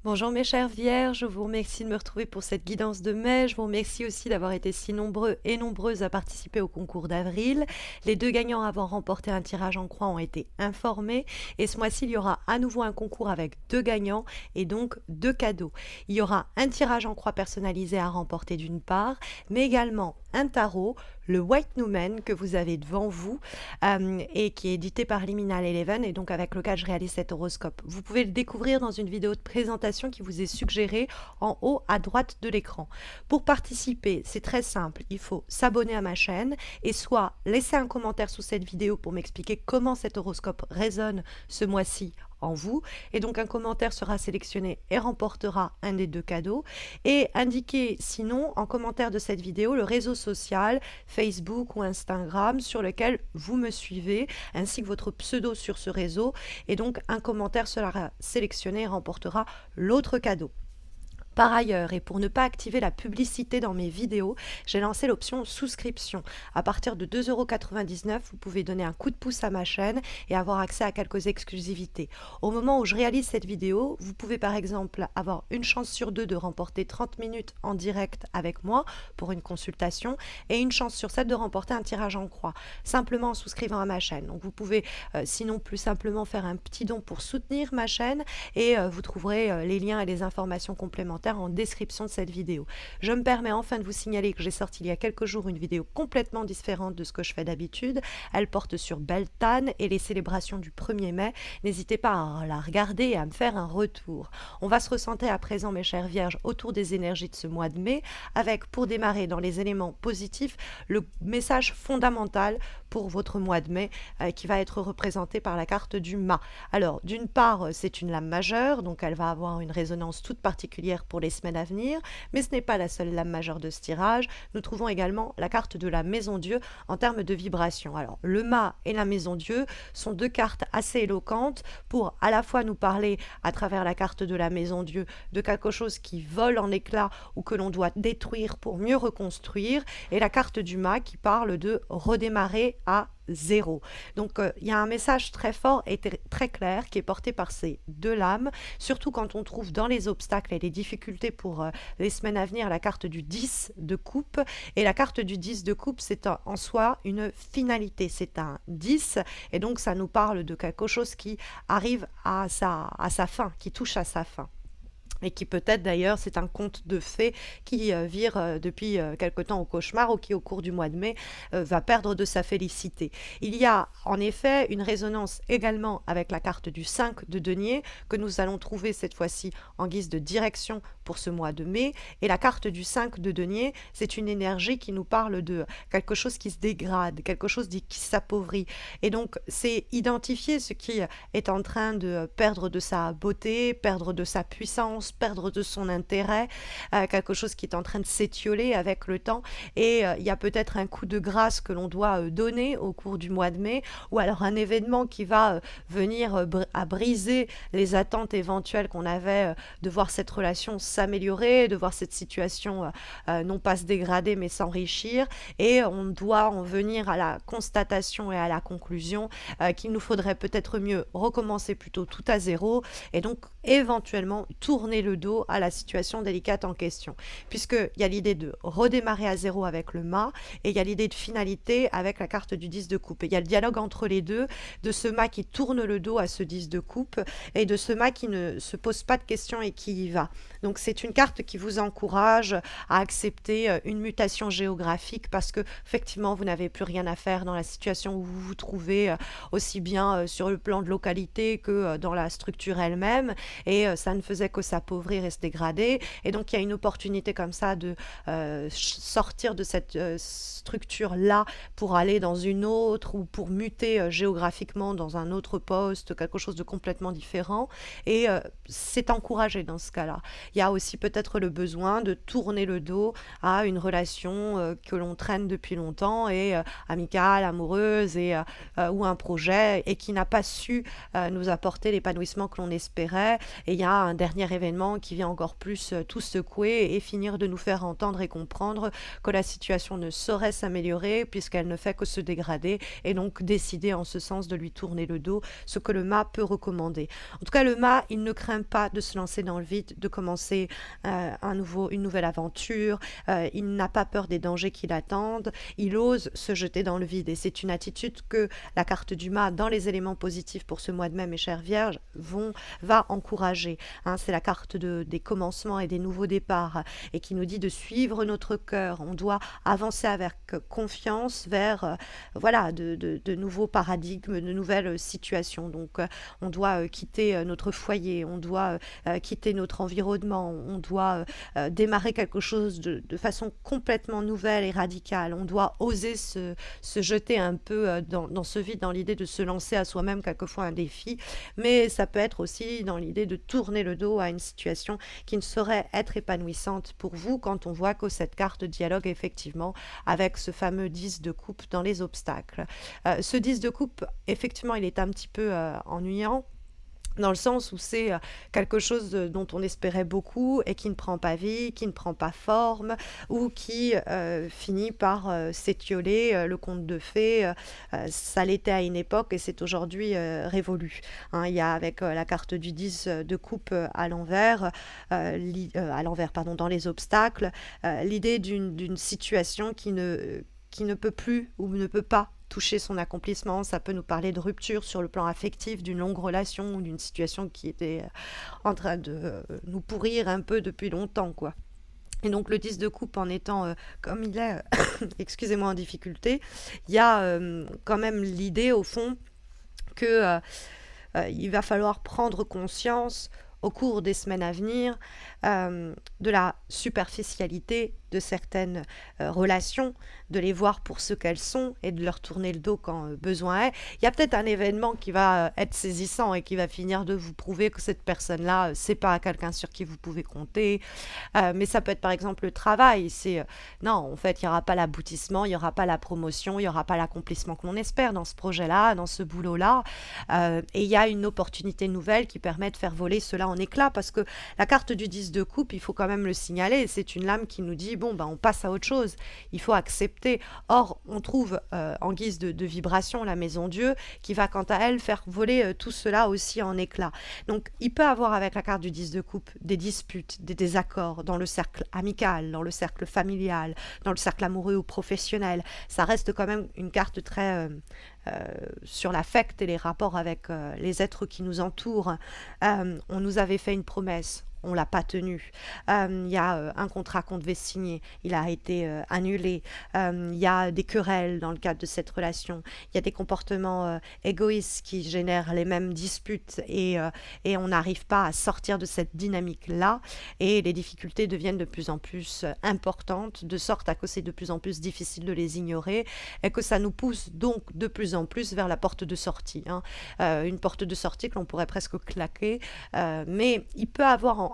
Bonjour mes chères vierges, je vous remercie de me retrouver pour cette guidance de mai. Je vous remercie aussi d'avoir été si nombreux et nombreuses à participer au concours d'avril. Les deux gagnants avant remporté un tirage en croix ont été informés et ce mois-ci il y aura à nouveau un concours avec deux gagnants et donc deux cadeaux. Il y aura un tirage en croix personnalisé à remporter d'une part, mais également un tarot, le White Numen que vous avez devant vous et qui est édité par Liminal Eleven et donc avec lequel je réalise cet horoscope. Vous pouvez le découvrir dans une vidéo de présentation qui vous est suggérée en haut à droite de l'écran. Pour participer, c'est très simple, il faut s'abonner à ma chaîne et soit laisser un commentaire sous cette vidéo pour m'expliquer comment cet horoscope résonne ce mois-ci en vous, et donc un commentaire sera sélectionné et remportera un des deux cadeaux, et indiquez sinon en commentaire de cette vidéo le réseau social, Facebook ou Instagram sur lequel vous me suivez, ainsi que votre pseudo sur ce réseau, et donc un commentaire sera sélectionné et remportera l'autre cadeau. Par ailleurs, et pour ne pas activer la publicité dans mes vidéos, j'ai lancé l'option souscription. À partir de 2,99 €, vous pouvez donner un coup de pouce à ma chaîne et avoir accès à quelques exclusivités. Au moment où je réalise cette vidéo, vous pouvez par exemple avoir une chance sur deux de remporter 30 minutes en direct avec moi pour une consultation et une chance sur 7 de remporter un tirage en croix, simplement en souscrivant à ma chaîne. Donc vous pouvez sinon plus simplement faire un petit don pour soutenir ma chaîne et vous trouverez les liens et les informations complémentaires en description de cette vidéo. Je me permets enfin de vous signaler que j'ai sorti il y a quelques jours une vidéo complètement différente de ce que je fais d'habitude. Elle porte sur Beltane et les célébrations du 1er mai. N'hésitez pas à la regarder et à me faire un retour. On va se recentrer à présent, mes chères vierges, autour des énergies de ce mois de mai, avec, pour démarrer dans les éléments positifs, le message fondamental pour votre mois de mai qui va être représenté par la carte du mât. Alors, d'une part, c'est une lame majeure, donc elle va avoir une résonance toute particulière pour les semaines à venir, mais ce n'est pas la seule lame majeure de ce tirage. Nous trouvons également la carte de la Maison Dieu en termes de vibration. Alors, le mât et la Maison Dieu sont deux cartes assez éloquentes pour à la fois nous parler à travers la carte de la Maison Dieu de quelque chose qui vole en éclats ou que l'on doit détruire pour mieux reconstruire, et la carte du mât qui parle de redémarrer à zéro. Donc il y a un message très fort et très clair qui est porté par ces deux lames, surtout quand on trouve dans les obstacles et les difficultés pour les semaines à venir la carte du 10 de coupe. Et la carte du 10 de coupe, c'est en soi une finalité, c'est un 10 et donc ça nous parle de quelque chose qui arrive à sa fin, qui touche à sa fin. Et qui peut-être d'ailleurs, c'est un conte de fées qui vire depuis quelque temps au cauchemar ou qui au cours du mois de mai va perdre de sa félicité. Il y a en effet une résonance également avec la carte du 5 de denier que nous allons trouver cette fois-ci en guise de direction pour ce mois de mai. Et la carte du 5 de denier, c'est une énergie qui nous parle de quelque chose qui se dégrade, quelque chose qui s'appauvrit. Et donc c'est identifier ce qui est en train de perdre de sa beauté, perdre de sa puissance, perdre de son intérêt, quelque chose qui est en train de s'étioler avec le temps. Et il y a peut-être un coup de grâce que l'on doit donner au cours du mois de mai, ou alors un événement qui va venir à briser les attentes éventuelles qu'on avait de voir cette relation s'améliorer, de voir cette situation non pas se dégrader mais s'enrichir. Et on doit en venir à la constatation et à la conclusion qu'il nous faudrait peut-être mieux recommencer plutôt tout à zéro et donc éventuellement tourner le dos à la situation délicate en question. Puisqu'il y a l'idée de redémarrer à zéro avec le mât et il y a l'idée de finalité avec la carte du 10 de coupe. Et il y a le dialogue entre les deux, de ce mât qui tourne le dos à ce 10 de coupe et de ce mât qui ne se pose pas de questions et qui y va. Donc c'est une carte qui vous encourage à accepter une mutation géographique parce que effectivement vous n'avez plus rien à faire dans la situation où vous vous trouvez, aussi bien sur le plan de localité que dans la structure elle-même, et ça ne faisait que s'appauvrir et se dégrader. Et donc il y a une opportunité comme ça de sortir de cette structure-là pour aller dans une autre ou pour muter géographiquement dans un autre poste, quelque chose de complètement différent. Et c'est encouragé dans ce cas-là. Il y a aussi peut-être le besoin de tourner le dos à une relation que l'on traîne depuis longtemps et amicale, amoureuse et ou un projet et qui n'a pas su nous apporter l'épanouissement que l'on espérait Et il y a un dernier événement qui vient encore plus tout secouer et finir de nous faire entendre et comprendre que la situation ne saurait s'améliorer puisqu'elle ne fait que se dégrader et donc décider en ce sens de lui tourner le dos, ce que le mât peut recommander. En tout cas, le mât, il ne craint pas de se lancer dans le vide, de commencer une nouvelle aventure, il n'a pas peur des dangers qui l'attendent, il ose se jeter dans le vide et c'est une attitude que la carte du mât, dans les éléments positifs pour ce mois de mai, mes chères vierges, va encourager. Hein, c'est la carte des commencements et des nouveaux départs et qui nous dit de suivre notre cœur. On doit avancer avec confiance vers voilà, de nouveaux paradigmes, de nouvelles situations. Donc on doit quitter notre foyer, on doit quitter notre environnement, on doit démarrer quelque chose de façon complètement nouvelle et radicale. On doit oser se jeter un peu dans ce vide, dans l'idée de se lancer à soi-même quelquefois un défi, mais ça peut être aussi dans l'idée de tourner le dos à une situation qui ne saurait être épanouissante pour vous quand on voit que cette carte dialogue effectivement avec ce fameux 10 de coupe dans les obstacles. Ce 10 de coupe, effectivement, il est un petit peu ennuyant, dans le sens où c'est quelque chose dont on espérait beaucoup et qui ne prend pas vie, qui ne prend pas forme ou qui finit par s'étioler. Le conte de fées, ça l'était à une époque et c'est aujourd'hui révolu. Hein, il y a avec la carte du 10 de coupe à l'envers, pardon, dans les obstacles, l'idée d'une situation qui ne peut plus ou ne peut pas toucher son accomplissement. Ça peut nous parler de rupture sur le plan affectif, d'une longue relation ou d'une situation qui était en train de nous pourrir un peu depuis longtemps, quoi. Et donc le 10 de coupe en étant comme il est, excusez-moi, en difficulté, il y a quand même l'idée au fond que il va falloir prendre conscience au cours des semaines à venir de la superficialité de certaines relations, de les voir pour ce qu'elles sont et de leur tourner le dos quand besoin est. Il y a peut-être un événement qui va être saisissant et qui va finir de vous prouver que cette personne-là, c'est pas quelqu'un sur qui vous pouvez compter. Mais ça peut être par exemple le travail. Non, en fait, il n'y aura pas l'aboutissement, il n'y aura pas la promotion, il n'y aura pas l'accomplissement que l'on espère dans ce projet-là, dans ce boulot-là. Et il y a une opportunité nouvelle qui permet de faire voler cela en éclats parce que la carte du 10 de coupe, il faut quand même le signaler, c'est une lame qui nous dit bon, ben, on passe à autre chose, il faut accepter. Or, on trouve en guise de vibration la maison Dieu qui va quant à elle faire voler tout cela aussi en éclats. Donc, il peut avoir avec la carte du 10 de coupe des disputes, des désaccords dans le cercle amical, dans le cercle familial, dans le cercle amoureux ou professionnel. Ça reste quand même une carte très sur l'affect et les rapports avec les êtres qui nous entourent. On nous avait fait une promesse. On l'a pas tenu. Il y a un contrat qu'on devait signer, il a été annulé. Il y a des querelles dans le cadre de cette relation. Il y a des comportements égoïstes qui génèrent les mêmes disputes et on n'arrive pas à sortir de cette dynamique-là. Et les difficultés deviennent de plus en plus importantes, de sorte à que c'est de plus en plus difficile de les ignorer et que ça nous pousse donc de plus en plus vers la porte de sortie. Hein. Une porte de sortie que l'on pourrait presque claquer, mais il peut avoir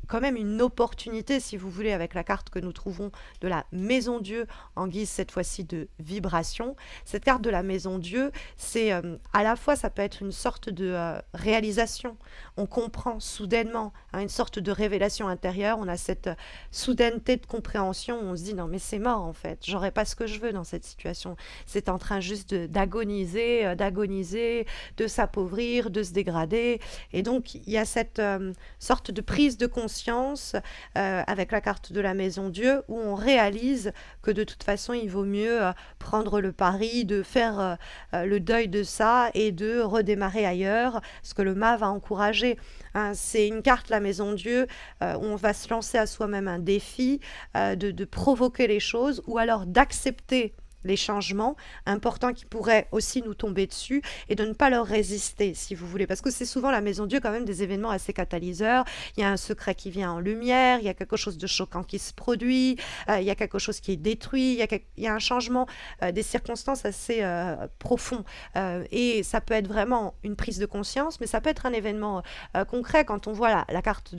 quand même une opportunité, si vous voulez, avec la carte que nous trouvons de la Maison Dieu, en guise cette fois-ci de vibration. Cette carte de la Maison Dieu, c'est à la fois, ça peut être une sorte de réalisation. On comprend soudainement, hein, une sorte de révélation intérieure. On a cette soudaineté de compréhension. On se dit, non mais c'est mort en fait, j'aurais pas ce que je veux dans cette situation. C'est en train juste d'agoniser, de s'appauvrir, de se dégrader. Et donc, il y a cette sorte de prise de conscience avec la carte de la Maison Dieu où on réalise que de toute façon il vaut mieux prendre le pari de faire le deuil de ça et de redémarrer ailleurs, ce que le mât va encourager. Hein, c'est une carte, la Maison Dieu, où on va se lancer à soi-même un défi de provoquer les choses ou alors d'accepter les changements importants qui pourraient aussi nous tomber dessus et de ne pas leur résister, si vous voulez. Parce que c'est souvent la Maison Dieu quand même des événements assez catalyseurs. Il y a un secret qui vient en lumière, il y a quelque chose de choquant qui se produit, il y a quelque chose qui est détruit, il y a un changement des circonstances assez profond. Et ça peut être vraiment une prise de conscience, mais ça peut être un événement concret. Quand on voit la carte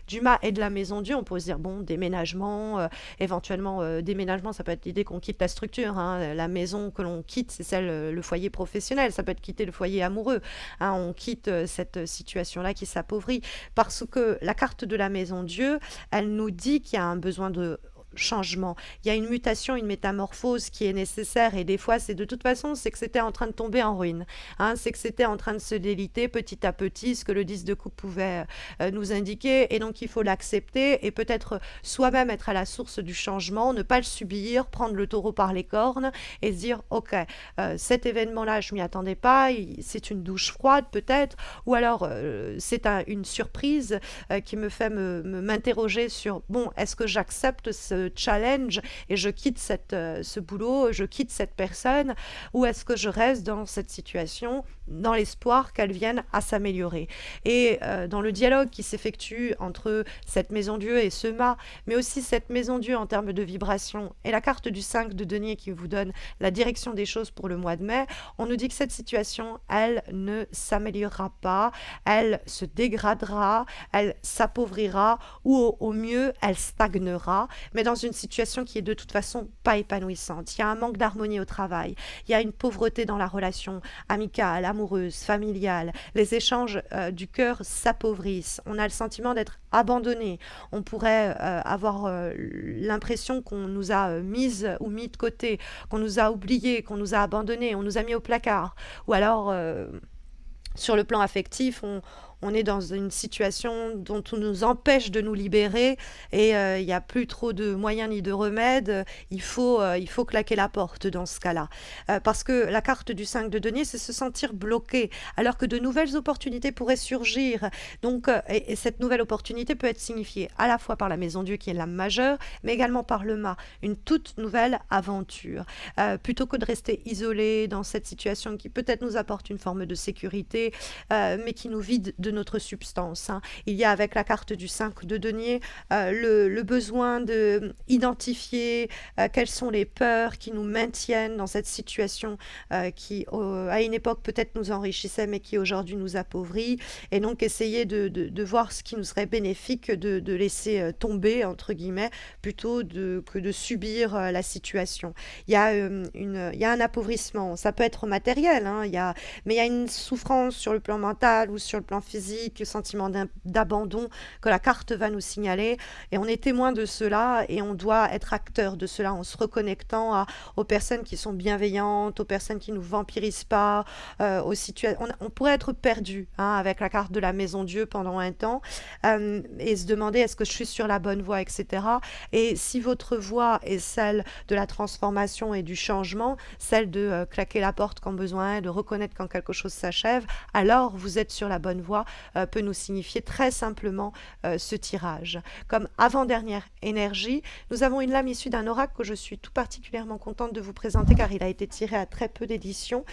du mât et de la Maison Dieu, on peut se dire, bon, déménagement, éventuellement déménagement, ça peut être l'idée qu'on quitte la structure, hein, hein. La maison que l'on quitte, c'est le foyer professionnel. Ça peut être quitter le foyer amoureux, hein. On quitte cette situation-là qui s'appauvrit parce que la carte de la maison Dieu, elle nous dit qu'il y a un besoin de changement. Il y a une mutation, une métamorphose qui est nécessaire et des fois, c'est de toute façon, c'est que c'était en train de tomber en ruine, hein. C'est que c'était en train de se déliter petit à petit, ce que le 10 de coupe pouvait nous indiquer et donc il faut l'accepter et peut-être soi-même être à la source du changement, ne pas le subir, prendre le taureau par les cornes et se dire ok, cet événement-là, je m'y attendais pas, c'est une douche froide peut-être, ou alors c'est une surprise qui me fait m'interroger sur bon, est-ce que j'accepte ce challenge et je quitte ce boulot, je quitte cette personne, ou est-ce que je reste dans cette situation dans l'espoir qu'elle vienne à s'améliorer. Et dans le dialogue qui s'effectue entre cette maison Dieu et ce mât, mais aussi cette maison Dieu en termes de vibration et la carte du 5 de denier qui vous donne la direction des choses pour le mois de mai, on nous dit que cette situation, elle ne s'améliorera pas, elle se dégradera, elle s'appauvrira ou au mieux, elle stagnera, mais dans une situation qui est de toute façon pas épanouissante. Il y a un manque d'harmonie au travail, il y a une pauvreté dans la relation amicale, amoureuse, familiale, les échanges du cœur s'appauvrissent, on a le sentiment d'être abandonné, on pourrait avoir l'impression qu'on nous a mises ou mis de côté, qu'on nous a oubliés, qu'on nous a abandonnés, on nous a mis au placard, ou alors sur le plan affectif, on est dans une situation dont on nous empêche de nous libérer et il n'y a plus trop de moyens ni de remèdes. Il faut claquer la porte dans ce cas-là. Parce que la carte du 5 de denier, c'est se sentir bloqué, alors que de nouvelles opportunités pourraient surgir. Donc, et cette nouvelle opportunité peut être signifiée à la fois par la maison Dieu qui est la majeure, mais également par le mât, une toute nouvelle aventure. Plutôt que de rester isolé dans cette situation qui peut-être nous apporte une forme de sécurité, mais qui nous vide de notre substance, hein. Il y a avec la carte du 5 de denier le besoin de identifier quelles sont les peurs qui nous maintiennent dans cette situation qui à une époque peut-être nous enrichissait mais qui aujourd'hui nous appauvrit, et donc essayer de voir ce qui nous serait bénéfique de laisser tomber entre guillemets plutôt que de subir la situation. Il y a un appauvrissement, ça peut être matériel, hein, mais il y a une souffrance sur le plan mental ou sur le plan physique, sentiment d'abandon que la carte va nous signaler, et on est témoin de cela et on doit être acteur de cela en se reconnectant aux personnes qui sont bienveillantes, aux personnes qui ne nous vampirisent pas, aux situations. On pourrait être perdu, hein, avec la carte de la maison Dieu pendant un temps et se demander est-ce que je suis sur la bonne voie, etc. Et si votre voie est celle de la transformation et du changement, celle de claquer la porte quand besoin, de reconnaître quand quelque chose s'achève, alors vous êtes sur la bonne voie, peut nous signifier très simplement ce tirage. Comme avant-dernière énergie, nous avons une lame issue d'un oracle que je suis tout particulièrement contente de vous présenter car il a été tiré à très peu d'éditions,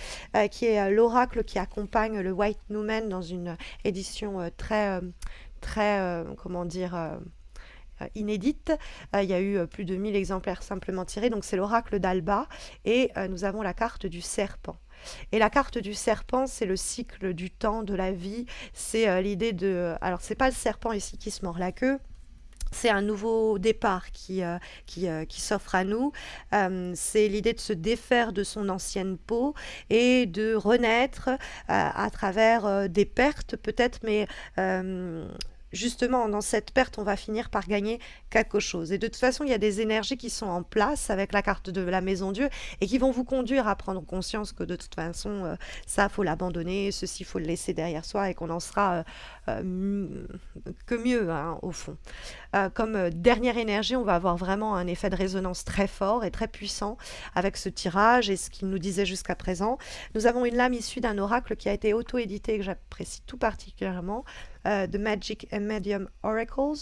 qui est l'oracle qui accompagne le White Numen dans une édition très, comment dire, inédite. Il y a eu plus de 1000 exemplaires simplement tirés, donc c'est l'oracle d'Alba, et nous avons la carte du serpent. Et la carte du serpent, c'est le cycle du temps, de la vie, c'est l'idée de... Alors, c'est pas le serpent ici qui se mord la queue, c'est un nouveau départ qui s'offre à nous. C'est l'idée de se défaire de son ancienne peau et de renaître à travers des pertes peut-être, mais justement, dans cette perte, on va finir par gagner quelque chose. Et de toute façon, il y a des énergies qui sont en place avec la carte de la maison Dieu et qui vont vous conduire à prendre conscience que de toute façon, ça, faut l'abandonner, ceci, faut le laisser derrière soi et qu'on en sera que mieux, hein, au fond. Comme dernière énergie, on va avoir vraiment un effet de résonance très fort et très puissant avec ce tirage et ce qu'il nous disait jusqu'à présent. Nous avons une lame issue d'un oracle qui a été auto-édité et que j'apprécie tout particulièrement, The Magic and Medium Oracle,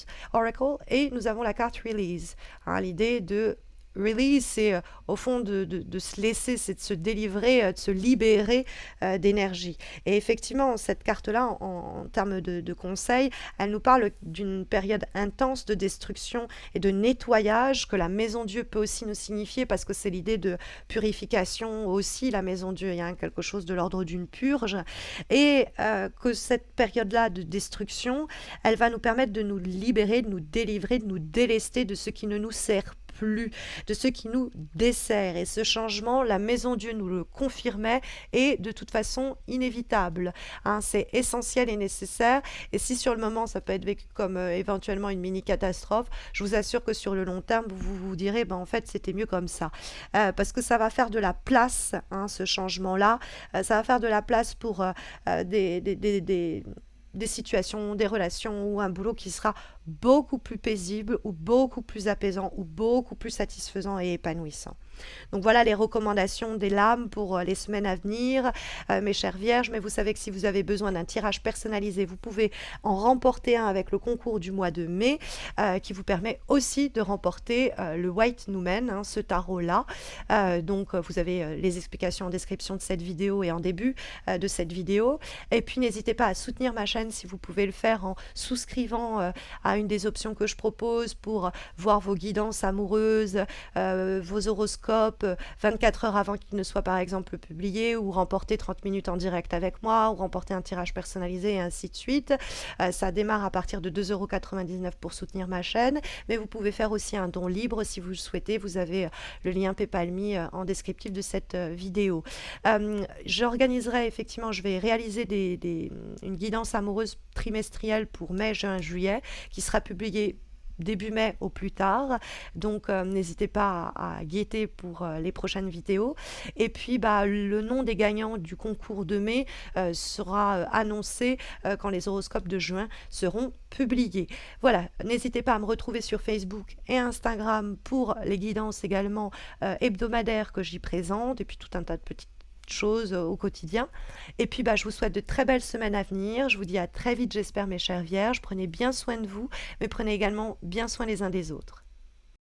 et nous avons la carte Release, hein, l'idée de release, c'est au fond de se laisser, c'est de se délivrer, de se libérer d'énergie. Et effectivement, cette carte-là, en termes de conseils, elle nous parle d'une période intense de destruction et de nettoyage que la maison Dieu peut aussi nous signifier, parce que c'est l'idée de purification aussi, la maison Dieu, il y a quelque chose de l'ordre d'une purge, et que cette période-là de destruction, elle va nous permettre de nous libérer, de nous délivrer, de nous délester de ce qui ne nous sert plus, de ce qui nous dessert. Et ce changement, la Maison Dieu nous le confirmait, est de toute façon inévitable. Hein, c'est essentiel et nécessaire. Et si sur le moment, ça peut être vécu comme éventuellement une mini-catastrophe, je vous assure que sur le long terme, vous vous direz, ben, en fait, c'était mieux comme ça. Parce que ça va faire de la place, hein, ce changement-là. Ça va faire de la place pour des situations, des relations ou un boulot qui sera beaucoup plus paisible ou beaucoup plus apaisant ou beaucoup plus satisfaisant et épanouissant. Donc voilà les recommandations des lames pour les semaines à venir, mes chères vierges. Mais vous savez que si vous avez besoin d'un tirage personnalisé, vous pouvez en remporter un avec le concours du mois de mai, qui vous permet aussi de remporter le White Numen, hein, ce tarot-là. Donc vous avez les explications en description de cette vidéo et en début de cette vidéo. Et puis n'hésitez pas à soutenir ma chaîne si vous pouvez le faire en souscrivant à une des options que je propose pour voir vos guidances amoureuses, vos horoscopes 24 heures avant qu'il ne soit par exemple publié, ou remporter 30 minutes en direct avec moi, ou remporter un tirage personnalisé et ainsi de suite. Ça démarre à partir de 2,99 € pour soutenir ma chaîne, mais vous pouvez faire aussi un don libre si vous le souhaitez. Vous avez le lien PayPal.me en descriptif de cette vidéo. J'organiserai effectivement, je vais réaliser une guidance amoureuse trimestrielle pour mai, juin, juillet, qui sera publiée début mai au plus tard. Donc n'hésitez pas à guetter pour les prochaines vidéos. Et puis le nom des gagnants du concours de mai sera annoncé quand les horoscopes de juin seront publiés. Voilà, n'hésitez pas à me retrouver sur Facebook et Instagram pour les guidances également hebdomadaires que j'y présente, et puis tout un tas de petites choses au quotidien. Et puis je vous souhaite de très belles semaines à venir. Je vous dis à très vite, j'espère, mes chères vierges. Prenez bien soin de vous, mais prenez également bien soin les uns des autres.